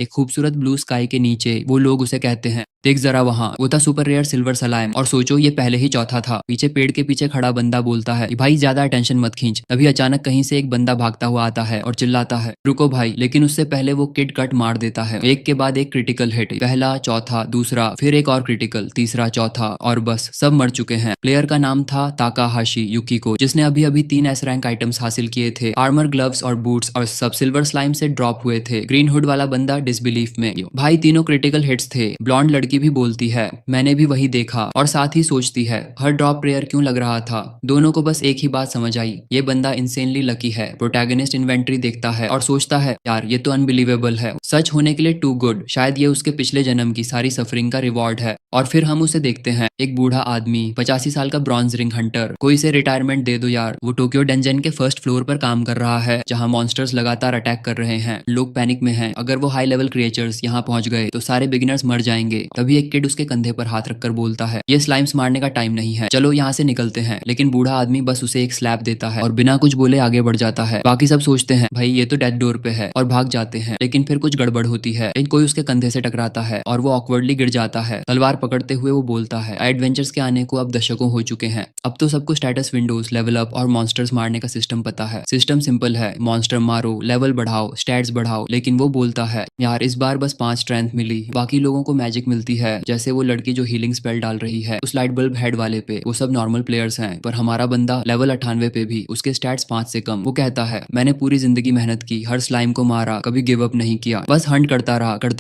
एक खूबसूरत blue sky के नीचे वो लोग उसे कहते हैं, देख जरा वहाँ, वो था सुपर रेयर सिल्वर सलाइम और सोचो ये पहले ही चौथा था। पीछे पेड़ के पीछे खड़ा बंदा बोलता है, भाई ज्यादा अटेंशन मत खींच। तभी अचानक कहीं से एक बंदा भागता हुआ आता है और चिल्लाता है, रुको भाई। लेकिन उससे पहले वो किड कट मार देता है, एक के बाद एक क्रिटिकल हिट, पहला, चौथा, दूसरा, फिर एक और क्रिटिकल, तीसरा, चौथा, और बस सब मर चुके हैं। प्लेयर का नाम था ताकाहाशी युकिको, जिसने अभी अभी 3 एस रैंक आइटम्स हासिल किए थे, आर्मर, ग्लव्स और बूट्स, और सब सिल्वर स्लाइम से ड्रॉप हुए थे। ग्रीन हुड वाला बंदा डिसबिलीफ में। भाई तीनों क्रिटिकल हिट्स थे। ब्लॉन्ड लड़की भी बोलती है, मैंने भी वही देखा, और साथ ही सोचती है, हर ड्रॉप रेयर क्यों लग रहा था। दोनों को बस एक ही बात समझ आई, ये बंदा इंसेनली लकी है। प्रोटैगनिस्ट इन्वेंट्री देखता है और सोचता है, यार ये तो अनबिलीवेबल है, सच होने के लिए टू गुड। शायद ये उसके पिछले जन्म की सारी सफरिंग का रिवॉर्ड है। और फिर हम उसे देखते हैं, एक बूढ़ा आदमी, 85 साल का ब्रॉन्ज रिंग हंटर। कोई से रिटायरमेंट दे दो यार। वो टोक्यो डेंजन के फर्स्ट फ्लोर पर काम कर रहा है, जहां मॉन्स्टर्स लगातार अटैक कर रहे हैं। लोग पैनिक में हैं, अगर वो हाई लेवल क्रिएचर्स यहाँ पहुंच गए तो सारे बिगिनर्स मर जाएंगे। तभी एक किड उसके कंधे पर हाथ रखकर बोलता है, ये स्लाइम्स मारने का टाइम नहीं है, चलो यहाँ से निकलते हैं। लेकिन बूढ़ा आदमी बस उसे एक स्लैप देता है और बिना कुछ बोले आगे बढ़ जाता है। बाकी सब सोचते हैं, भाई ये तो डेथ डोर पे है, और भाग जाते हैं। लेकिन फिर कुछ गड़बड़ होती है, कोई उसके कंधे से टकराता है और वो ऑकवर्डली गिर जाता है। तलवार पकड़ते हुए वो बोलता है, एडवेंचर्स के आने को अब दशकों हो चुके हैं, अब तो सबको स्टेटस विंडोज, लेवल अप और मॉन्स्टर्स मारने का सिस्टम पता है। सिस्टम सिंपल है, मॉन्स्टर मारो, लेवल बढ़ाओ, स्टैट्स बढ़ाओ। लेकिन वो बोलता है, यार इस बार बस 5 स्ट्रेंथ मिली, बाकी लोगों को मैजिक मिलती है। जैसे वो लड़की जो हीलिंग स्पेल डाल रही है उस लाइट बल्ब हेड वाले पे, वो सब नॉर्मल प्लेयर्स हैं, पर हमारा बंदा लेवल 98 पे भी, उसके स्टैट्स 5 से कम। वो कहता है, मैंने पूरी जिंदगी मेहनत की, हर स्लाइम को मारा, कभी गिव अप नहीं किया, बस हंट करता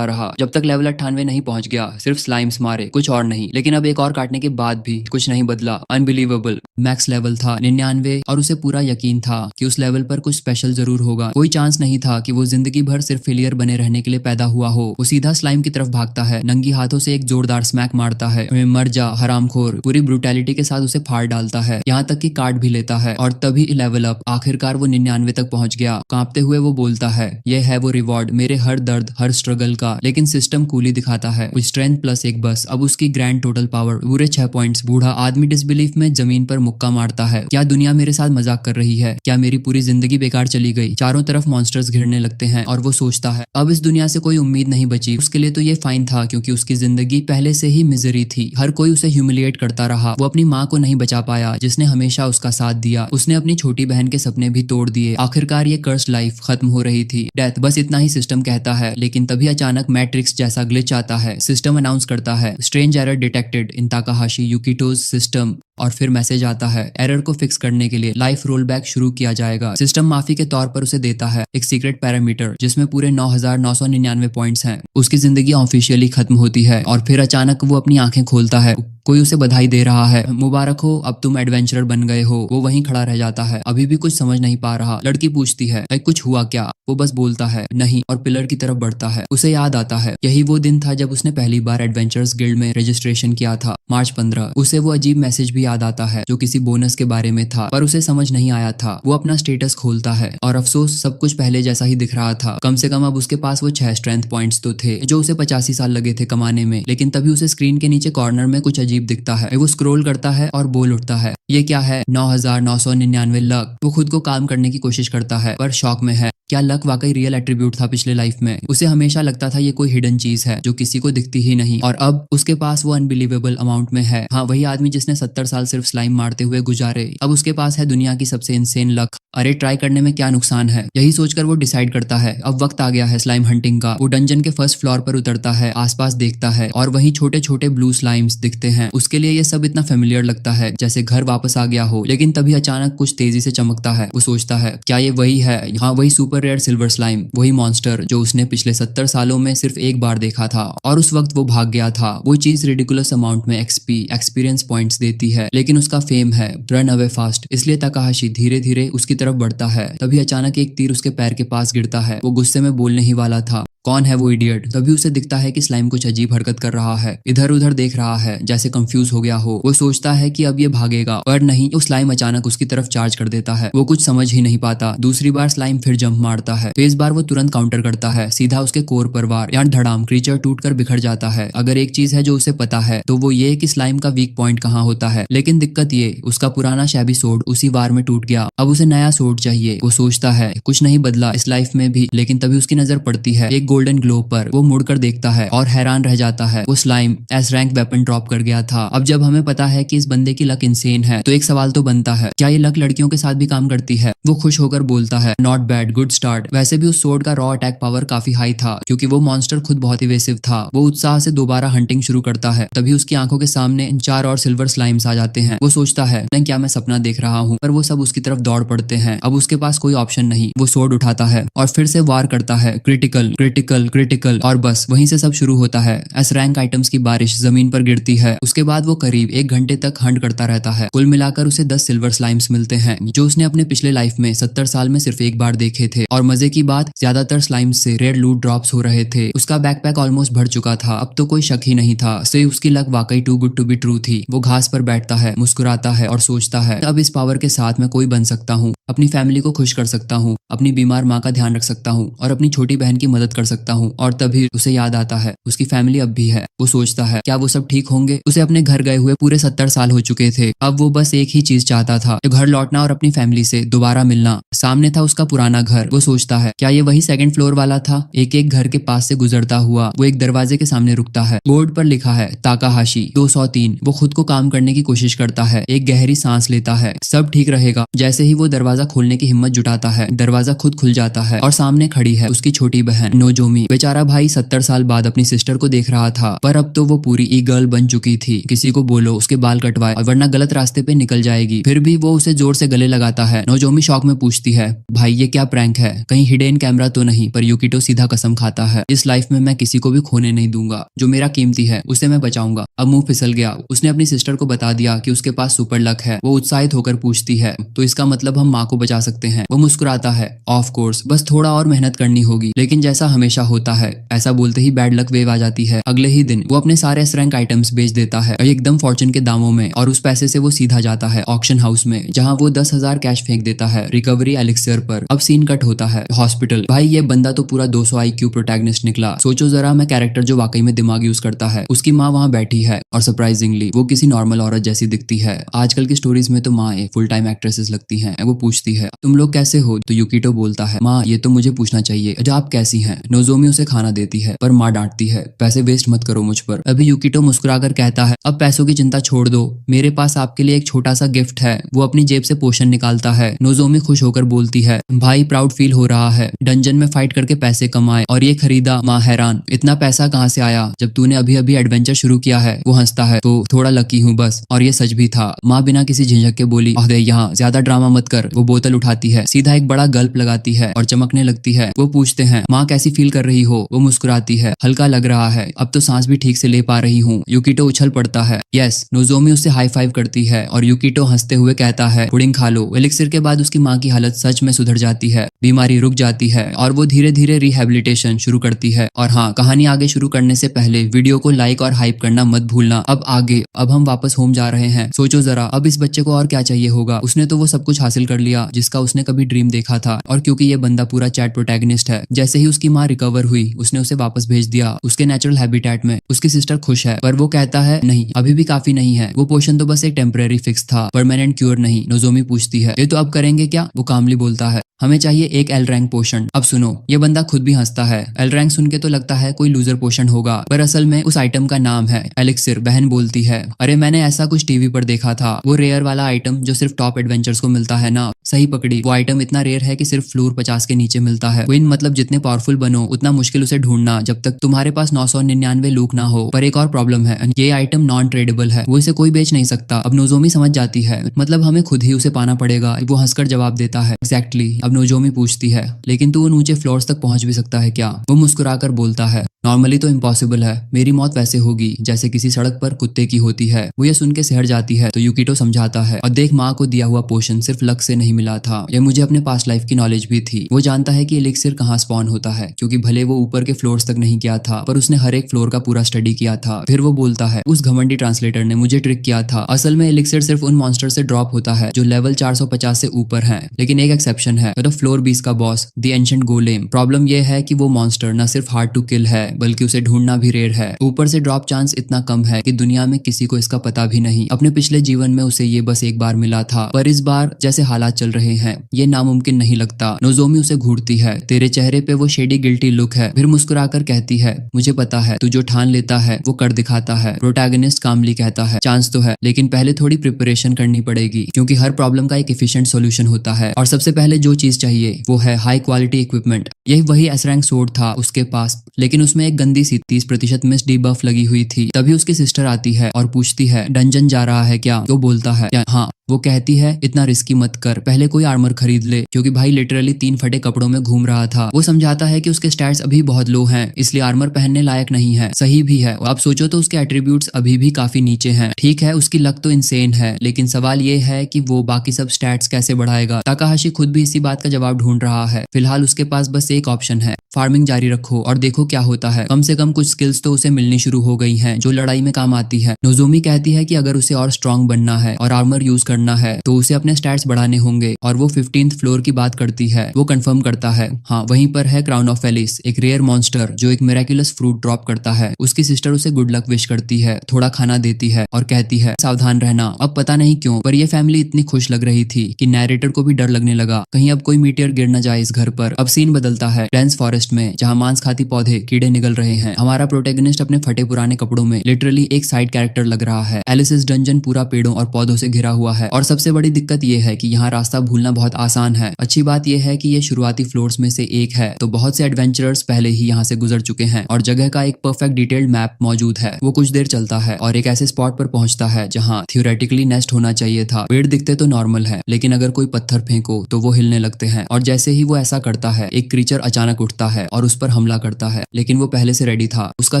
रहा जब तक लेवल 98 नहीं पहुंच गया। सिर्फ स्लाइम्स मारे, कुछ और नहीं। लेकिन अब एक और काटने के बाद भी कुछ नहीं बदला। अनबिलीवेबल। मैक्स लेवल था 99 और उसे पूरा यकीन था कि उस लेवल पर कुछ स्पेशल जरूर होगा। कोई चांस नहीं था कि वो जिंदगी भर सिर्फ फेलियर बने रहने के लिए पैदा हुआ हो। वो सीधा स्लाइम की तरफ भागता है, नंगी हाथों से एक जोरदार स्मैक मारता है, मर जा हरामखोर। पूरी ब्रूटैलिटी के साथ उसे फाड़ डालता है, यहाँ तक कि काट भी लेता है। और तभी लेवल अप, आखिरकार वो 99 तक पहुंच गया। कांपते हुए वो बोलता है, ये है वो रिवॉर्ड मेरे हर दर्द, हर स्ट्रगल का। लेकिन सिस्टम कूली दिखाता है, स्ट्रेंथ प्लस 1 बस। अब उसकी ग्रैंड टोटल पावर पूरे 6 पॉइंट्स। बूढ़ा आदमी डिसबिलीफ में जमीन पर मुक्का मारता है, क्या दुनिया मेरे साथ मजाक कर रही है? क्या मेरी पूरी जिंदगी बेकार चली गई? चारों तरफ मॉन्स्टर्स घिरने लगते हैं और वो सोचता है, अब इस दुनिया से कोई उम्मीद नहीं बची। उसके लिए तो ये फाइन था, क्योंकि उसकी जिंदगी पहले से ही मिजरी थी। हर कोई उसे ह्यूमिलिएट करता रहा। वो अपनी माँ को नहीं बचा पाया, जिसने हमेशा उसका साथ दिया। उसने अपनी छोटी बहन के सपने भी तोड़ दिए। आखिरकार ये कर्स्ड लाइफ खत्म हो रही थी, डेथ, बस इतना ही सिस्टम कहता है। लेकिन तभी अचानक मैट्रिक्स जैसा ग्लिच आता है। सिस्टम अनाउंस करता है, strange error detected in Takahashi Yukito's system. और फिर मैसेज आता है, एरर को फिक्स करने के लिए लाइफ रोल बैक शुरू किया जाएगा। सिस्टम माफी के तौर पर उसे देता है एक सीक्रेट पैरामीटर, जिसमें पूरे 9999 पॉइंट्स हैं। उसकी जिंदगी ऑफिशियली खत्म होती है और फिर अचानक वो अपनी आंखें खोलता है। कोई उसे बधाई दे रहा है, मुबारक हो, अब तुम एडवेंचरर बन गए हो। वो वहीं खड़ा रह जाता है, अभी भी कुछ समझ नहीं पा रहा। लड़की पूछती है, कुछ हुआ क्या? वो बस बोलता है, नहीं, और पिलर की तरफ बढ़ता है। उसे याद आता है, यही वो दिन था जब उसने पहली बार एडवेंचर्स गिल्ड में रजिस्ट्रेशन किया था, मार्च 15। उसे वो अजीब मैसेज भी याद आता है जो किसी बोनस के बारे में था, पर उसे समझ नहीं आया था। वो अपना स्टेटस खोलता है और अफसोस, सब कुछ पहले जैसा ही दिख रहा था। कम से कम अब उसके पास वो 6 स्ट्रेंथ पॉइंट्स तो थे, जो उसे 85 साल लगे थे कमाने में। लेकिन तभी उसे स्क्रीन के नीचे कॉर्नर में कुछ अजीब दिखता है। वो स्क्रॉल करता है और बोल उठता है, ये क्या है? 9999 लक। वो खुद को काम करने की कोशिश करता है, पर शॉक में है। क्या लक वाकई रियल एट्रीब्यूट था पिछले लाइफ में? उसे हमेशा लगता था ये कोई हिडन चीज है जो किसी को दिखती ही नहीं, और अब उसके पास वो अनबिलीवेबल अमाउंट में है। हाँ, वही आदमी जिसने 70 साल सिर्फ स्लाइम मारते हुए गुजारे, अब उसके पास है दुनिया की सबसे इंसेन लक। अरे ट्राई करने में क्या नुकसान है? यही सोचकर वो डिसाइड करता है, अब वक्त आ गया है स्लाइम हंटिंग का। वो डंजन के फर्स्ट फ्लोर पर उतरता है, आसपास देखता है और वहीं छोटे छोटे ब्लू स्लाइम्स दिखते हैं। उसके लिए ये सब इतना फेमिलियर लगता है, जैसे घर वापस आ गया हो। लेकिन तभी अचानक कुछ तेजी से चमकता है। वो सोचता है, क्या ये वही है? हाँ, वही सुपर रेयर सिल्वर स्लाइम, वही मॉन्स्टर जो उसने पिछले 70 सालों में सिर्फ एक बार देखा था, और उस वक्त वो भाग गया था। वो चीज रिडिकुलस अमाउंट में एक्सपी, एक्सपीरियंस पॉइंट्स देती है, लेकिन उसका फेम है रन अवे फास्ट। इसलिए ताकाहाशी धीरे धीरे उसकी तरफ बढ़ता है। तभी अचानक एक तीर उसके पैर के पास गिरता है। वो गुस्से में बोलने ही वाला था, कौन है वो इडियट? तभी उसे दिखता है कि स्लाइम कुछ अजीब हरकत कर रहा है, इधर उधर देख रहा है, जैसे कंफ्यूज हो गया हो। वो सोचता है कि अब ये भागेगा, पर नहीं, वो स्लाइम अचानक उसकी तरफ चार्ज कर देता है। वो कुछ समझ ही नहीं पाता। दूसरी बार स्लाइम फिर जंप मारता है, इस बार वो तुरंत काउंटर करता है, सीधा उसके कोर पर वार। यहाँ धड़ाम, क्रीचर टूटकर बिखर जाता है। अगर एक चीज है जो उसे पता है तो वो ये कि स्लाइम का वीक पॉइंट कहाँ होता है। लेकिन दिक्कत ये, उसका पुराना शैबी सोड उसी वार में टूट गया। अब उसे नया सोड चाहिए। वो सोचता है कुछ नहीं बदला इस लाइफ में भी। लेकिन तभी उसकी नजर पड़ती है एक गोल्डन ग्लोब पर वो मुड़कर देखता है और हैरान रह जाता है। वो slime S rank weapon drop कर गया था। अब जब हमें पता है कि इस बंदे की लक इंसेन है तो एक सवाल तो बनता है, क्या ये लक लड़कियों के साथ भी काम करती है? वो खुश होकर बोलता है, नॉट बैड, गुड स्टार्ट। वैसे भी उस सोर्ड का रॉ अटैक पावर काफी हाई था क्योंकि वो मॉन्स्टर खुद बहुत इवेसिव था। वो उत्साह से दोबारा हंटिंग शुरू करता है। तभी उसकी आंखों के सामने 4 और सिल्वर स्लाइम्स आ जाते हैं। वो सोचता है, नहीं क्या मैं सपना देख रहा हूँ, पर वो सब उसकी तरफ दौड़ पड़ते हैं। अब उसके पास कोई ऑप्शन नहीं। वो सोर्ड उठाता है और फिर से वार करता है। क्रिटिकल क्रिटिकल क्रिटिकल, और बस वहीं से सब शुरू होता है। एस रैंक आइटम्स की बारिश जमीन पर गिरती है। उसके बाद वो करीब 1 घंटे तक हंट करता रहता है। कुल मिलाकर उसे 10 सिल्वर स्लाइम्स मिलते हैं जो उसने अपने पिछले लाइफ में 70 साल में सिर्फ एक बार देखे थे। और मजे की बात, ज्यादातर स्लाइम्स से रेयर लूट ड्रॉप्स हो रहे थे। उसका बैकपैक ऑलमोस्ट भर चुका था। अब तो कोई शक ही नहीं था। से उसकी लक वाकई too good to be true थी। वो घास पर बैठता है, मुस्कुराता है और सोचता है, अब इस पावर के साथ मैं कोई बन सकता हूँ, अपनी फैमिली को खुश कर सकता हूँ, अपनी बीमार माँ का ध्यान रख सकता हूँ और अपनी छोटी बहन की मदद कर सकता हूँ। और तभी उसे याद आता है उसकी फैमिली अब भी है। वो सोचता है, क्या वो सब ठीक होंगे? उसे अपने घर गए हुए पूरे 70 साल हो चुके थे। अब वो बस एक ही चीज चाहता था, घर लौटना और अपनी फैमिली से दोबारा मिलना। सामने था उसका पुराना घर। वो सोचता है, क्या ये वही 2nd फ्लोर वाला था? एक एक घर के पास से गुजरता हुआ वो एक दरवाजे के सामने रुकता है। बोर्ड पर लिखा है ताकाहाशी 203। वो खुद को काम करने की कोशिश करता है, एक गहरी सांस लेता है, सब ठीक रहेगा। जैसे ही वो दरवाजा खोलने की हिम्मत जुटाता है, दरवाजा खुद खुल जाता है और सामने खड़ी है उसकी छोटी बहन नोजोमी। बेचारा भाई 70 साल बाद अपनी सिस्टर को देख रहा था, पर अब तो वो पूरी ई गर्ल बन चुकी थी। किसी को बोलो उसके बाल कटवाए और वरना गलत रास्ते पे निकल जाएगी। फिर भी वो उसे जोर से गले लगाता है। नोजोमी शौक में पूछती है, भाई ये क्या प्रैंक है? कहीं हिडन कैमरा तो नहीं? पर यूकिटो सीधा कसम खाता है, इस लाइफ में मैं किसी को भी खोने नहीं दूंगा। जो मेरा कीमती है उसे मैं बचाऊंगा। अब मुंह फिसल गया। उसने अपनी सिस्टर को बता दिया कि उसके पास सुपर लक है। वो उत्साहित होकर पूछती है, तो इसका मतलब हम माँ को बचा सकते हैं? वो मुस्कुराता है, ऑफ कोर्स, बस थोड़ा और मेहनत करनी होगी। लेकिन जैसा हमेशा होता है, ऐसा बोलते ही बैड लक वेव आ जाती है। अगले ही दिन वो अपने सारे एस रैंक आइटम्स बेच देता है एकदम फॉर्चून के दामों में, और उस पैसे से वो सीधा जाता है ऑक्शन हाउस में, जहाँ वो 10,000 कैश फेंक देता है रिकवरी एलिक्सियर पर। अब सीन कट होता है हॉस्पिटल। भाई ये बंदा तो पूरा 200 IQ प्रोटैगनिस्ट निकला। सोचो जरा, मैं कैरेक्टर जो वाकई में दिमाग यूज करता है। उसकी माँ वहाँ बैठी है और सरप्राइजिंगली वो किसी नॉर्मल औरत जैसी दिखती है। आजकल की स्टोरीज में तो माँ फुल टाइम एक्ट्रेसेस लगती हैं। वो पूछती है, तुम लोग कैसे हो? तो यूकिटो बोलता है, माँ ये तो मुझे पूछना चाहिए, जो आप कैसी हैं? नोजोमी उसे खाना देती है पर माँ डांटती है, पैसे वेस्ट मत करो मुझ पर। अभी यूकिटो मुस्कुराकर कहता है, अब पैसों की चिंता छोड़ दो, मेरे पास आपके लिए एक छोटा सा गिफ्ट है। वो अपनी जेब से पोशन निकालता है। नोजोमी खुश होकर बोलती है, भाई प्राउड फील हो रहा है, डंजन में फाइट करके पैसे कमाए और ये खरीदा। माँ हैरान, इतना पैसा कहाँ से आया जब तूने अभी अभी एडवेंचर शुरू किया है? वो हंसता है, तो थोड़ा लकी हूँ बस। और ये सच भी था। माँ बिना किसी झिझक के बोली, अरे यहाँ ज्यादा ड्रामा मत कर। वो बोतल उठाती है, सीधा एक बड़ा गल्प लगाती है और चमकने लगती है। वो पूछते हैं, माँ कैसी फील कर रही हो? वो मुस्कुराती है, हल्का लग रहा है, अब तो सांस भी ठीक से ले पा रही हूँ। यूकिटो उछल पड़ता है। यस। नोजोमी उससे हाई फाइव करती है और यूकिटो हंसते हुए कहता है, पुडिंग खा लो। एलिक्सिर के बाद उसकी माँ की हालत सच में सुधर जाती है, बीमारी रुक जाती है और वो धीरे धीरे रिहेबिलिटेशन शुरू करती है। और हाँ, कहानी आगे शुरू करने से पहले वीडियो को लाइक और हाइप करना मत भूलना। अब हम वापस होम जा रहे हैं। सोचो जरा, अब इस बच्चे को और क्या चाहिए होगा? उसने तो वो सब कुछ हासिल कर लिया जिसका उसने कभी ड्रीम देखा था। और क्योंकि ये बंदा पूरा चैट प्रोटैगनिस्ट है, जैसे ही उसकी माँ रिकवर हुई उसने उसे वापस भेज दिया उसके नेचुरल हैबिटेट में। उसकी सिस्टर खुश है पर वो कहता है, नहीं अभी भी काफी नहीं है, वो पोशन तो बस एक टेम्परेरी फिक्स था, परमानेंट क्योर नहीं। नोजोमी पूछती है, ये तो अब करेंगे क्या? वो कामली बोलता है, हमें चाहिए एक एल रैंक पोशन। अब सुनो, ये बंदा खुद भी हंसता है। एल रैंक सुन के तो लगता है कोई लूजर पोशन होगा, पर असल में उस आइटम का नाम है एलिक्सिर। बहन बोलती है, अरे मैंने ऐसा कुछ टीवी पर देखा था, वो रेयर वाला आइटम जो सिर्फ टॉप एडवेंचर्स को मिलता है ना। सही पकड़ी, वो आइटम इतना रेयर है कि सिर्फ फ्लोर 50 के नीचे मिलता है। विन मतलब जितने पावरफुल बनो उतना मुश्किल उसे ढूंढना जब तक तुम्हारे पास 999 लूक ना हो। पर एक और प्रॉब्लम है, ये आइटम नॉन ट्रेडेबल है, वो इसे कोई बेच नहीं सकता। अब नोजोमी समझ जाती है, मतलब हमें खुद ही उसे पाना पड़ेगा। वो हंसकर जवाब देता है, एग्जैक्टली। अब नोजोमी पूछती है, लेकिन तू उन ऊंचे फ्लोर्स तक पहुंच भी सकता है क्या? वो मुस्कुराकर बोलता है, नॉर्मली तो इम्पॉसिबल है, मेरी मौत वैसे होगी जैसे किसी सड़क पर कुत्ते की होती है। वो ये सुन के सहर जाती है तो यूकिटो समझाता है, और देख, माँ को दिया हुआ पोशन सिर्फ लक से नहीं मिला था, ये मुझे अपने पास्ट लाइफ की नॉलेज भी थी। वो जानता है कि एलिक्सिर कहाँ स्पॉन होता है, क्योंकि भले वो ऊपर के फ्लोर्स तक नहीं गया था पर उसने हर एक फ्लोर का पूरा स्टडी किया था। फिर वो बोलता है, उस घमंडी ट्रांसलेटर ने मुझे ट्रिक किया था। असल में एलिक्सिर सिर्फ उन मॉन्स्टर से ड्रॉप होता है जो लेवल 450 से ऊपर है, लेकिन एक एक्सेप्शन है, फ्लोर 20 का boss the ancient golem. Problem ये है कि वो मॉन्स्टर न सिर्फ हार्ड टू किल है बल्कि उसे ढूंढना भी रेयर है। ऊपर से ड्रॉप चांस इतना कम है कि दुनिया में किसी को इसका पता भी नहीं। अपने पिछले जीवन में उसे ये बस एक बार मिला था, पर इस बार जैसे हालात चल रहे हैं ये नामुमकिन नहीं लगता। नोजोमी उसे घूरती है, तेरे चेहरे पे वो शेडी गिल्टी लुक है। फिर मुस्कुराकर कहती है, मुझे पता है तू जो ठान लेता है वो कर दिखाता है। प्रोटैगनिस्ट कामली कहता है, चांस तो है लेकिन पहले थोड़ी प्रिपरेशन करनी पड़ेगी, क्योंकि हर प्रॉब्लम का एक एफिशिएंट सॉल्यूशन होता है और सबसे पहले जो चीज चाहिए वो है हाई क्वालिटी इक्विपमेंट। यही वही एस रैंक सोर्ड था उसके पास, लेकिन उसमें एक गंदी सी 30% मिस डीबफ लगी हुई थी। तभी उसकी सिस्टर आती है और पूछती है, डंजन जा रहा है क्या? वो बोलता है हाँ। वो कहती है, इतना रिस्की मत कर, पहले कोई आर्मर खरीद ले, क्योंकि भाई लिटरली 3 फटे कपड़ों में घूम रहा था। वो समझाता है कि उसके स्टैट्स अभी बहुत लो हैं, इसलिए आर्मर पहनने लायक नहीं है। सही भी है, आप सोचो तो उसके एट्रीब्यूट्स अभी भी काफी नीचे हैं। ठीक है उसकी लक तो इंसेन है, लेकिन सवाल ये है कि वो बाकी सब स्टैट्स कैसे बढ़ाएगा। ताकाहाशी खुद भी इसी बात का जवाब ढूंढ रहा है। फिलहाल उसके पास बस एक ऑप्शन है, फार्मिंग जारी रखो और देखो क्या होता है। कम से कम कुछ स्किल्स तो उसे मिलनी शुरू हो गई हैं जो लड़ाई में काम आती है। नोजोमी कहती है कि अगर उसे और स्ट्रांग बनना है और आर्मर यूज करना है तो उसे अपने स्टैट्स बढ़ाने होंगे, और वो 15th फ्लोर की बात करती है। वो कंफर्म करता है, हाँ वहीं पर है क्राउन ऑफ एलिस, एक रेयर मॉन्स्टर जो एक मिरेकुलस फ्रूट ड्रॉप करता है। उसकी सिस्टर उसे गुड लक विश करती है, थोड़ा खाना देती है और कहती है सावधान रहना। अब पता नहीं क्यों पर ये फैमिली इतनी खुश लग रही थी कि नैरेटर को भी डर लगने लगा, कहीं अब कोई मीटियर गिर न जाए इस घर पर। अब सीन बदलता है डेंस फॉरेस्ट में, जहाँ मांस खाती पौधे कीड़े निगल रहे हैं। हमारा प्रोटेगनिस्ट अपने फटे पुराने कपड़ों में लिटरली एक साइड कैरेक्टर लग रहा है। एलिसिस डंजन पूरा पेड़ों और पौधों से घिरा हुआ है, और सबसे बड़ी दिक्कत ये है कि यहाँ रास्ता भूलना बहुत आसान है। अच्छी बात यह है कि ये शुरुआती फ्लोर्स में से एक है, तो बहुत से एडवेंचरर्स पहले ही यहाँ से गुजर चुके हैं और जगह का एक परफेक्ट डिटेल्ड मैप मौजूद है। वो कुछ देर चलता है और एक ऐसे स्पॉट पर पहुंचता है जहाँ थियोरेटिकली नेस्ट होना चाहिए था। पेड़ दिखते तो नॉर्मल है, लेकिन अगर कोई पत्थर फेंको तो वो हिलने लगते हैं, और जैसे ही वो ऐसा करता है एक क्रीचर अचानक उठता है और उस पर हमला करता है। लेकिन वो पहले से रेडी था, उसका